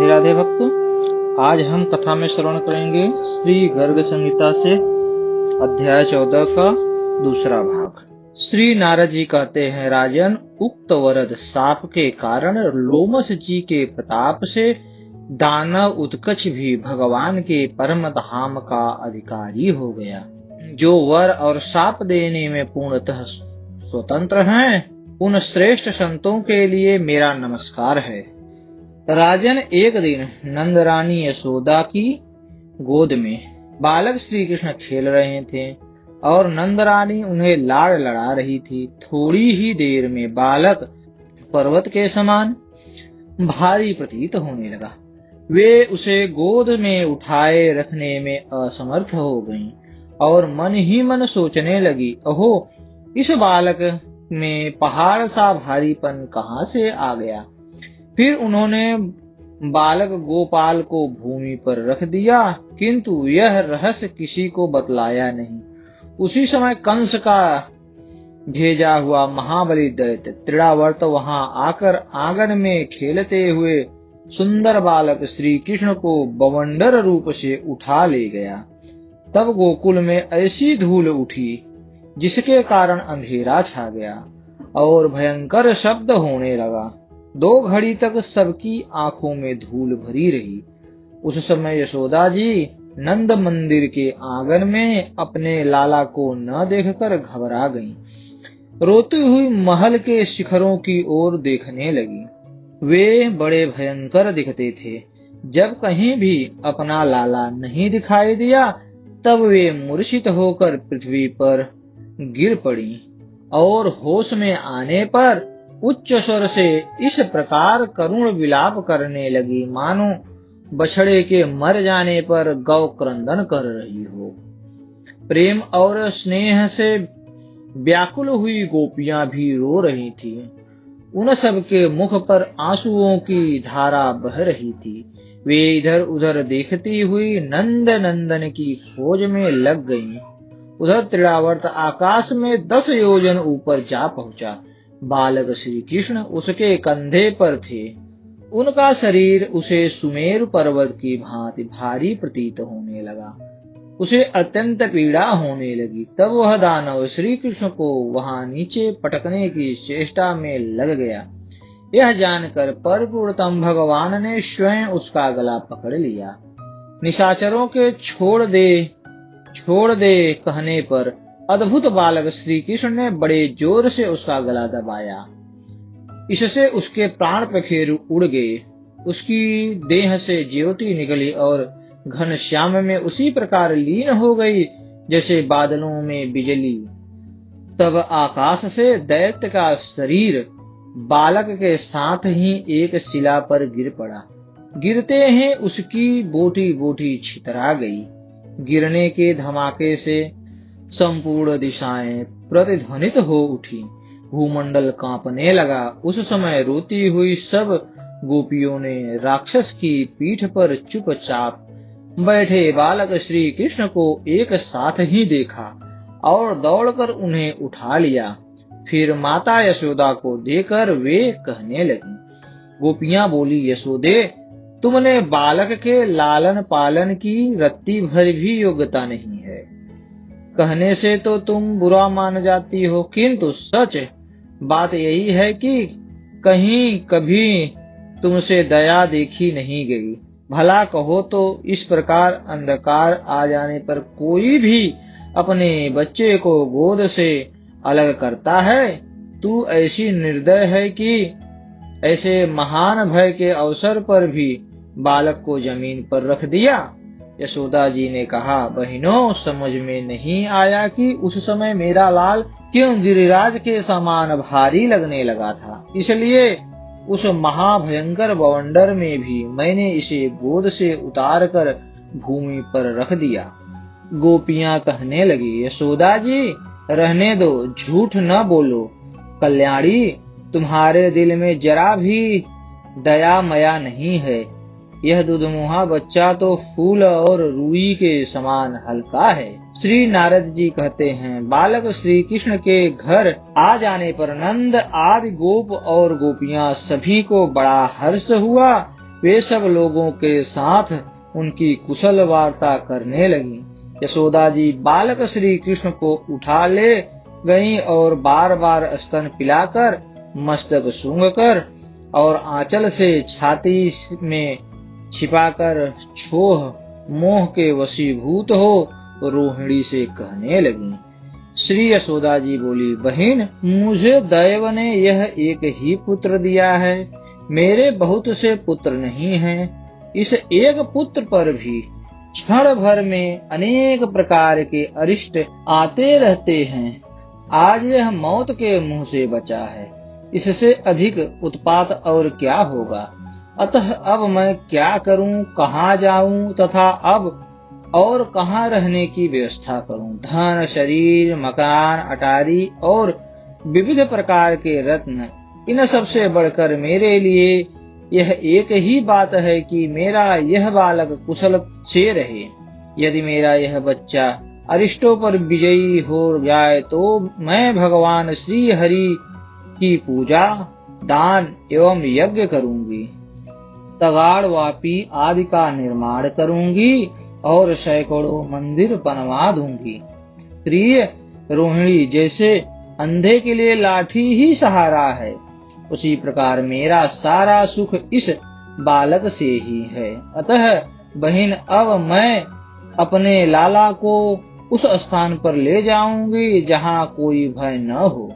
राधे राधे भक्तों। आज हम कथा में श्रवण करेंगे श्री गर्ग संहिता से अध्याय 14 का दूसरा भाग। श्री नारद जी कहते हैं, राजन, उक्त वरद साप के कारण लोमस जी के प्रताप से दानव उत्कच भी भगवान के परम धाम का अधिकारी हो गया। जो वर और साप देने में पूर्णतः स्वतंत्र हैं, उन श्रेष्ठ संतों के लिए मेरा नमस्कार है। राजन, एक दिन नंदरानी यशोदा की गोद में बालक श्री कृष्ण खेल रहे थे और नंदरानी उन्हें लाड़ लड़ा रही थी। थोड़ी ही देर में बालक पर्वत के समान भारी प्रतीत होने लगा। वे उसे गोद में उठाए रखने में असमर्थ हो गईं और मन ही मन सोचने लगी, ओहो, इस बालक में पहाड़ सा भारीपन कहाँ से आ गया। फिर उन्होंने बालक गोपाल को भूमि पर रख दिया, किंतु यह रहस्य किसी को बतलाया नहीं। उसी समय कंस का भेजा हुआ महाबली दैत्य त्रिड़ावर्त वहां आकर आंगन में खेलते हुए सुंदर बालक श्री कृष्ण को बवंडर रूप से उठा ले गया। तब गोकुल में ऐसी धूल उठी जिसके कारण अंधेरा छा गया और भयंकर शब्द होने लगा। 2 घड़ी तक सबकी आंखों में धूल भरी रही। उस समय यशोदा जी नंद मंदिर के आंगन में अपने लाला को न देखकर घबरा गईं। रोती हुई महल के शिखरों की ओर देखने लगी। वे बड़े भयंकर दिखते थे। जब कहीं भी अपना लाला नहीं दिखाई दिया, तब वे मूर्छित होकर पृथ्वी पर गिर पड़ी और होश में आने पर उच्च स्वर से इस प्रकार करुण विलाप करने लगी, मानो बछड़े के मर जाने पर गौ क्रंदन कर रही हो। प्रेम और स्नेह से व्याकुल हुई गोपियां भी रो रही थीं। उन सब के मुख पर आंसुओं की धारा बह रही थी। वे इधर उधर देखती हुई नंद नंदन की खोज में लग गईं। उधर त्रिड़ावर्त आकाश में 10 योजन ऊपर जा पहुंचा। बालक श्री कृष्ण उसके कंधे पर थे। उनका शरीर उसे सुमेरु पर्वत की भांति भारी प्रतीत होने लगा। उसे अत्यंत पीड़ा होने लगी। तब वह दानव श्री कृष्ण को वहां नीचे पटकने की चेष्टा में लग गया। यह जानकर परपुरुषोत्तम भगवान ने स्वयं उसका गला पकड़ लिया। निशाचरों के छोड़ दे कहने पर अद्भुत बालक श्री कृष्ण ने बड़े जोर से उसका गला दबाया। इससे उसके प्राण पखेरु उड़ गए। उसकी देह से ज्योति निकली और घनश्याम में उसी प्रकार लीन हो गई जैसे बादलों में बिजली। तब आकाश से दैत्य का शरीर बालक के साथ ही एक शिला पर गिर पड़ा। गिरते ही उसकी बोटी बोटी छितरा गई। गिरने के धमाके से संपूर्ण दिशाएं प्रतिध्वनित हो उठी। भूमंडल कांपने लगा। उस समय रोती हुई सब गोपियों ने राक्षस की पीठ पर चुपचाप बैठे बालक श्री कृष्ण को एक साथ ही देखा और दौड़कर उन्हें उठा लिया। फिर माता यशोदा को देकर वे कहने लगी, गोपियां बोली, यशोदे, तुमने बालक के लालन पालन की रत्ती भर भी योग्यता नहीं है। कहने से तो तुम बुरा मान जाती हो, किंतु सच बात यही है कि कहीं कभी तुमसे दया देखी नहीं गई। भला कहो तो इस प्रकार अंधकार आ जाने पर कोई भी अपने बच्चे को गोद से अलग करता है। तू ऐसी निर्दय है कि ऐसे महान भय के अवसर पर भी बालक को जमीन पर रख दिया। यशोदा जी ने कहा, बहनों, समझ में नहीं आया कि उस समय मेरा लाल क्यों गिरिराज के समान भारी लगने लगा था। इसलिए उस महाभयंकर बवंडर में भी मैंने इसे गोद से उतार कर भूमि पर रख दिया। गोपियां कहने लगी, यशोदा जी, रहने दो, झूठ न बोलो। कल्याणी, तुम्हारे दिल में जरा भी दया मया नहीं है। यह दुधमुहा बच्चा तो फूल और रुई के समान हल्का है। श्री नारद जी कहते हैं, बालक श्री कृष्ण के घर आ जाने पर नंद आदि गोप और गोपियां सभी को बड़ा हर्ष हुआ। वे सब लोगों के साथ उनकी कुशल वार्ता करने लगी। यशोदा जी बालक श्री कृष्ण को उठा ले गईं और बार बार स्तन पिलाकर, मस्तक सूंघकर और आंचल से छाती में छिपाकर छोह मोह के वशीभूत हो रोहिणी से कहने लगी। श्री यशोदा जी बोली, बहन, मुझे दैव ने यह एक ही पुत्र दिया है, मेरे बहुत से पुत्र नहीं हैं। इस एक पुत्र पर भी क्षण भर में अनेक प्रकार के अरिष्ट आते रहते हैं। आज यह मौत के मुंह से बचा है, इससे अधिक उत्पात और क्या होगा। अतः अब मैं क्या करूं, कहाँ जाऊं तथा अब और कहाँ रहने की व्यवस्था करूं। धन, शरीर, मकान, अटारी और विविध प्रकार के रत्न, इन सबसे बढ़कर मेरे लिए यह एक ही बात है कि मेरा यह बालक कुशल से रहे। यदि मेरा यह बच्चा अरिष्टों पर विजयी हो जाए तो मैं भगवान श्री हरि की पूजा, दान एवं यज्ञ करूंगी, तगाड़ वापी आदि का निर्माण करूंगी और सैकड़ों मंदिर बनवा दूंगी। प्रिय रोहिणी, जैसे अंधे के लिए लाठी ही सहारा है, उसी प्रकार मेरा सारा सुख इस बालक से ही है। अतः बहन, अब मैं अपने लाला को उस स्थान पर ले जाऊंगी जहाँ कोई भय न हो।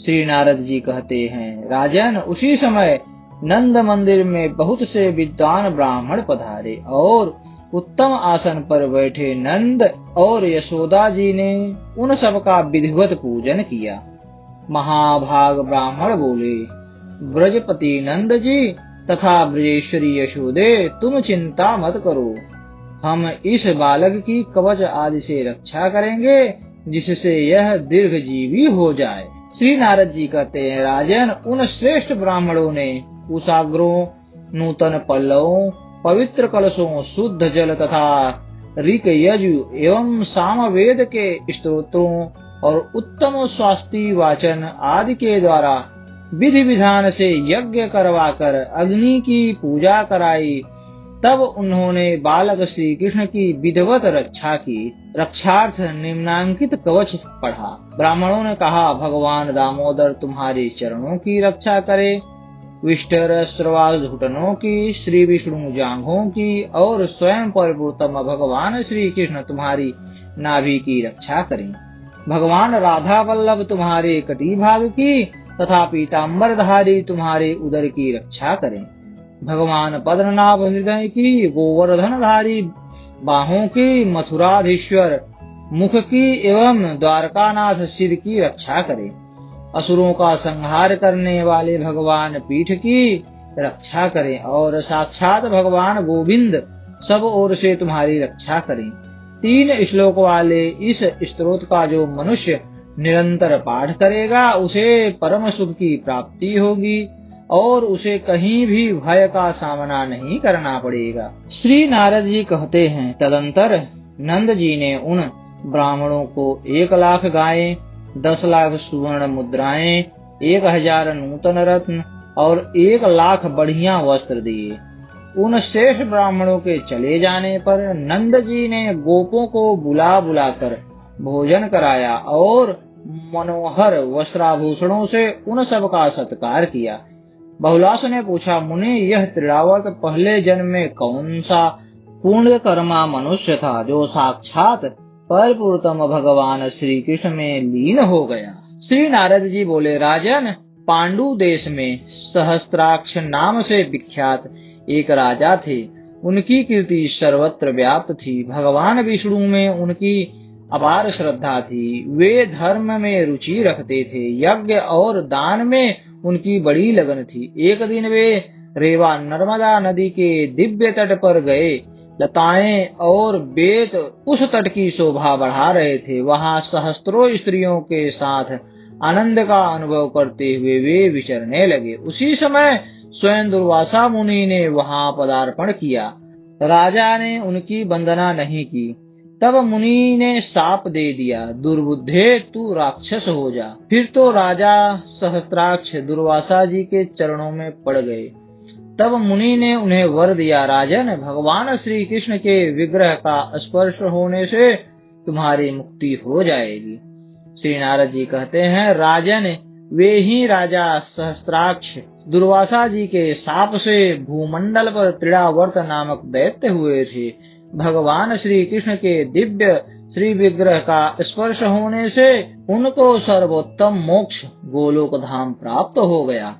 श्री नारद जी कहते हैं, राजन, उसी समय नंद मंदिर में बहुत से विद्वान ब्राह्मण पधारे और उत्तम आसन पर बैठे नंद और यशोदा जी ने उन सब का विधिवत पूजन किया। महाभाग ब्राह्मण बोले, ब्रजपति नंद जी तथा ब्रजेश्वरी यशोदे, तुम चिंता मत करो, हम इस बालक की कवच आदि से रक्षा करेंगे, जिससे यह दीर्घजीवी हो जाए। श्री नारद जी कहते हैं, राजन, उन श्रेष्ठ ब्राह्मणों ने कुशाग्रों, नूतन पल्लवों, पवित्र कलशों, शुद्ध जल तथा ऋक, यजु एवं सामवेद के स्तोत्रों और उत्तम स्वास्ति वाचन आदि के द्वारा विधि विधान से यज्ञ करवाकर अग्नि की पूजा कराई। तब उन्होंने बालक श्री कृष्ण की विधिवत रक्षा की। रक्षार्थ निम्नांकित कवच पढ़ा। ब्राह्मणों ने कहा, भगवान दामोदर तुम्हारे चरणों की रक्षा करे, विष्टर श्रवाल घुटनों की, श्री विष्णु जांघों की और स्वयं परिपूर्तम भगवान श्री कृष्ण तुम्हारी नाभि की रक्षा करें। भगवान राधा वल्लभ तुम्हारे कटी भाग की तथा पीताम्बरधारी तुम्हारे उदर की रक्षा करें। भगवान पद्मनाभ हृदय की, गोवर्धनधारी बाहों की, मथुराधीश्वर मुख की एवं द्वारकानाथ सिर की रक्षा करें। असुरों का संहार करने वाले भगवान पीठ की रक्षा करें और साक्षात भगवान गोविंद सब ओर से तुम्हारी रक्षा करें। 3 श्लोक वाले इस स्तोत्र का जो मनुष्य निरंतर पाठ करेगा उसे परम सुख की प्राप्ति होगी और उसे कहीं भी भय का सामना नहीं करना पड़ेगा। श्री नारद जी कहते हैं, तदंतर नंद जी ने उन ब्राह्मणों को 1 लाख गायें, 10 लाख सुवर्ण मुद्राएं, 1000 नूतन रत्न और 1 लाख बढ़िया वस्त्र दिए। उन श्रेष्ठ ब्राह्मणों के चले जाने पर नंद जी ने गोपों को बुला बुलाकर भोजन कराया और मनोहर वस्त्राभूषणों से उन सब का सत्कार किया। बहुलास ने पूछा, मुनि, यह त्रिरावत पहले जन्म में कौन सा पूर्ण कर्मा मनुष्य था जो साक्षात परिपूर्तम भगवान श्री कृष्ण में लीन हो गया? श्री नारद जी बोले, राजन, पांडु देश में सहस्त्राक्ष नाम से विख्यात एक राजा थे। उनकी कीर्ति सर्वत्र व्याप्त थी। भगवान विष्णु में उनकी अपार श्रद्धा थी। वे धर्म में रुचि रखते थे। यज्ञ और दान में उनकी बड़ी लगन थी। एक दिन वे रेवा नर्मदा नदी के दिव्य तट पर गए। लताएं और बेत उस तट की शोभा बढ़ा रहे थे। वहां सहस्त्रों स्त्रियों के साथ आनंद का अनुभव करते हुए वे विचरने लगे। उसी समय स्वयं दुर्वासा मुनि ने वहां पदार्पण किया। राजा ने उनकी वंदना नहीं की। तब मुनि ने शाप दे दिया, दुर्बुद्धे, तू राक्षस हो जा। फिर तो राजा सहस्त्राक्ष दुर्वासा जी के चरणों में पड़ गए तब मुनि ने उन्हें वर दिया, राजन, भगवान श्री कृष्ण के विग्रह का स्पर्श होने से तुम्हारी मुक्ति हो जाएगी। श्री नारद जी कहते हैं, राजन, वे ही राजा सहस्त्राक्ष दुर्वासा जी के शाप से भूमंडल पर त्रिडावर्त नामक दैत्य हुए थे। भगवान श्री कृष्ण के दिव्य श्री विग्रह का स्पर्श होने से उनको सर्वोत्तम मोक्ष गोलोक धाम प्राप्त हो गया।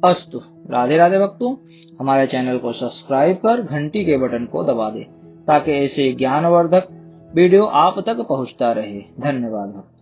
अस्तु। राधे राधे भक्तों, हमारे चैनल को सब्सक्राइब कर घंटी के बटन को दबा दें ताकि ऐसे ज्ञानवर्धक वीडियो आप तक पहुंचता रहे। धन्यवाद भक्तों।